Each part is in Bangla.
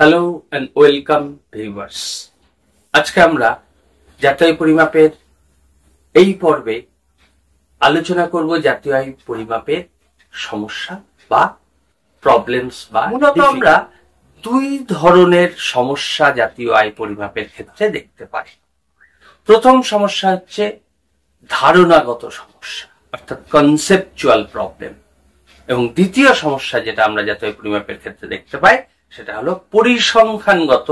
Hello and welcome viewers. আজকে আমরা জাতীয় পরিমাপের এই পর্বে আলোচনা করব জাতীয় আয় পরিমাপের সমস্যা বা প্রবলেমস বা মূলত আমরা দুই ধরনের সমস্যা জাতীয় আয় পরিমাপের ক্ষেত্রে দেখতে পাই। প্রথম সমস্যা হচ্ছে ধারণাগত সমস্যা অর্থাৎ কনসেপচুয়াল প্রবলেম, এবং দ্বিতীয় সমস্যা যেটা আমরা জাতীয় পরিমাপের ক্ষেত্রে দেখতে পাই সেটা হলো পরিসংখ্যানগত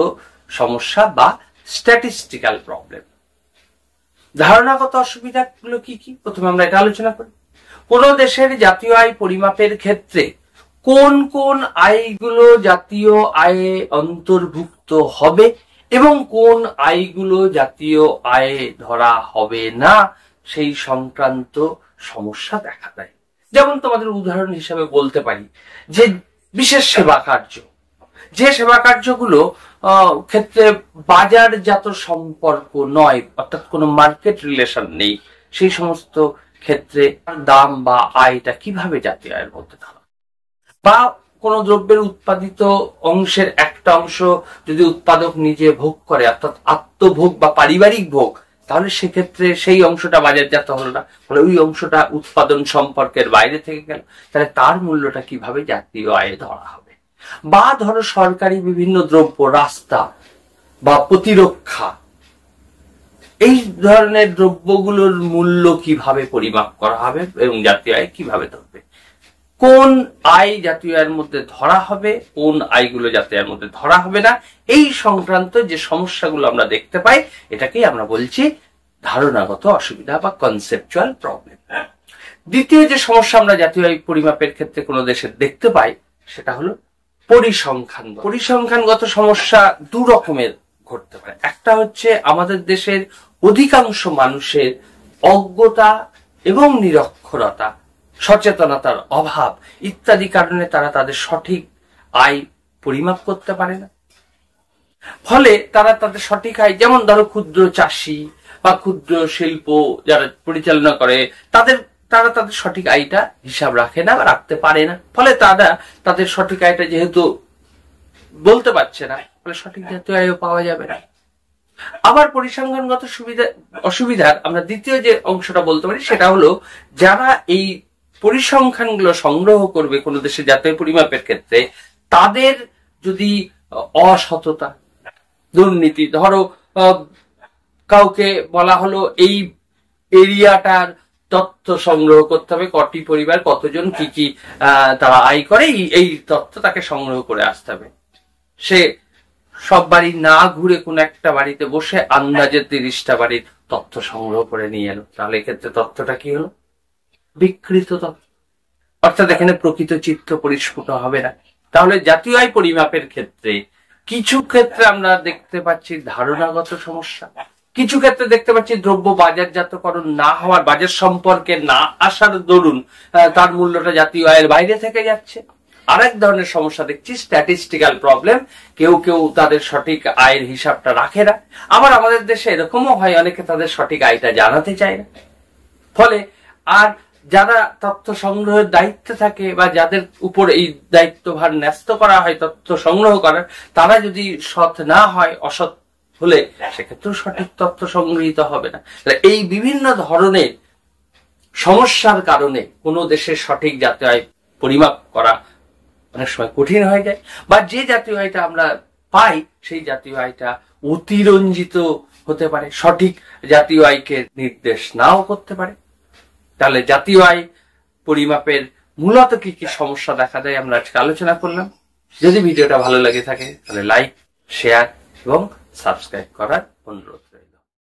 সমস্যা বা স্ট্যাটিস্টিক্যাল প্রবলেম। ধারণাগত অসুবিধাগুলো কি কি প্রথমে আমরা এটা আলোচনা করি। কোন দেশের জাতীয় আয় পরিমাপের ক্ষেত্রে কোন কোন আয়গুলো জাতীয় আয়ে অন্তর্ভুক্ত হবে এবং কোন আয়গুলো জাতীয় আয়ে ধরা হবে না সেই সংক্রান্ত সমস্যা দেখা দেয়। যেমন তোমাদের উদাহরণ হিসেবে বলতে পারি যে বিশেষ সেবা কার্য, যে সেবা কার্যগুলো ক্ষেত্রে বাজারজাত সম্পর্ক নয় অর্থাৎ কোনো মার্কেট রিলেশন নেই, সেই সমস্ত ক্ষেত্রে দাম বা আয়টা কিভাবে জাতীয় আয়ের মধ্যে ধরা, বা কোনো দ্রব্যের উৎপাদিত অংশের একটা অংশ যদি উৎপাদক নিজে ভোগ করে অর্থাৎ আত্মভোগ বা পারিবারিক ভোগ, তাহলে সেক্ষেত্রে সেই অংশটা বাজারজাত হলো না, ফলে ওই অংশটা উৎপাদন সম্পর্কের বাইরে থেকে গেল, তাহলে তার মূল্যটা কিভাবে জাতীয় আয়ে ধরা হবে। বা ধরো সরকারি বিভিন্ন দ্রব্য, রাস্তা বা প্রতিরক্ষা, এই ধরনের দ্রব্যগুলোর মূল্য কিভাবে পরিমাপ করা হবে এবং জাতীয় আয় কিভাবে ধরবে, কোন আয় জাতীয় আয়ের মধ্যে ধরা হবে, কোন আয়গুলো জাতীয় আয়ের মধ্যে ধরা হবে না, এই সংক্রান্ত যে সমস্যাগুলো আমরা দেখতে পাই এটাকেই আমরা বলছি ধারণাগত অসুবিধা বা কনসেপচুয়াল প্রবলেম। দ্বিতীয় যে সমস্যা আমরা জাতীয় আয় পরিমাপের ক্ষেত্রে কোনো দেশের দেখতে পাই সেটা হলো পরিসংখ্যানগত সমস্যা দু রকমের ঘটতে পারে। একটা হচ্ছে আমাদের দেশের অধিকাংশ মানুষের অজ্ঞতা এবং নিরক্ষরতা, সচেতনতার অভাব ইত্যাদি কারণে তারা তাদের সঠিক আয় পরিমাপ করতে পারে না। ফলে তারা তাদের সঠিক আয়, যেমন ধরো ক্ষুদ্র চাষি বা ক্ষুদ্র শিল্প যারা পরিচালনা করে, তারা তাদের সঠিক আয়টা হিসাব রাখে না বা রাখতে পারে না, ফলে তারা তাদের সঠিক আয়টা যেহেতু বলতে পারছে না, ফলে সঠিক জাতীয় আয়ও পাওয়া যাবে না। আবার পরিসংখ্যানগত অসুবিধার আমরা দ্বিতীয় যে অংশটা বলতে পারি সেটা হলো যারা এই পরিসংখ্যানগুলো সংগ্রহ করবে কোনো দেশের জাতীয় পরিমাপের ক্ষেত্রে, তাদের যদি অসততা, দুর্নীতি, ধরো কাউকে বলা হলো এই এরিয়াটার তথ্য সংগ্রহ করতে হবে, কটি পরিবার, কতজন, কি কি তারা আয় করে, এই তথ্য তাকে সংগ্রহ করে আসতে হবে। সে সব বাড়ি না ঘুরে কোন একটা বাড়িতে বসে আন্দাজে 30টা বাড়ির তথ্য সংগ্রহ করে নিয়ে এলো, তাহলে এক্ষেত্রে তথ্যটা কি হলো? বিকৃত তথ্য, অর্থাৎ এখানে প্রকৃত চিত্র পরিস্ফুট হবে না। তাহলে জাতীয় আয় পরিমাপের ক্ষেত্রে কিছু ক্ষেত্রে আমরা দেখতে পাচ্ছি ধারণাগত সমস্যা, কিছু ক্ষেত্রে দেখতে পাচ্ছি দ্রব্য বাজারজাতকরণ না হওয়ার, বাজার সম্পর্কে না আসার দরুন তার মূল্যটা জাতীয় আয়ের বাইরে থেকে যাচ্ছে। আরেক ধরনের সমস্যা দেখছি স্ট্যাটিস্টিক্যাল প্রবলেম, কেউ কেউ তাদের সঠিক আয়ের হিসাবটা রাখে না। আবার আমাদের দেশে এরকমও হয় অনেকে তাদের সঠিক আয়টা জানাতে চায় না, ফলে আর যারা তথ্য সংগ্রহের দায়িত্বে থাকে বা যাদের উপর এই দায়িত্বভার ন্যস্ত করা হয় তথ্য সংগ্রহ করার, তারা যদি সৎ না হয়, অসৎ হলে সেক্ষেত্রেও সঠিক তথ্য সংগৃহীত হবে না। এই বিভিন্ন ধরনের সমস্যার কারণে কোনো দেশের সঠিক জাতীয় আয় পরিমাপ করা অনেক সময় কঠিন হয়ে যায়, বা যে জাতীয় আয়টা আমরা পাই সেই জাতীয় আয়টা অতিরঞ্জিত হতে পারে, সঠিক জাতীয় আয়কে নির্দেশ নাও করতে পারে। তাহলে জাতীয় আয় পরিমাপের মূলত কি কি সমস্যা দেখা দেয় আমরা আজকে আলোচনা করলাম। যদি ভিডিওটা ভালো লাগে থাকে তাহলে লাইক, শেয়ার এবং সাবস্ক্রাইব করার অনুরোধ।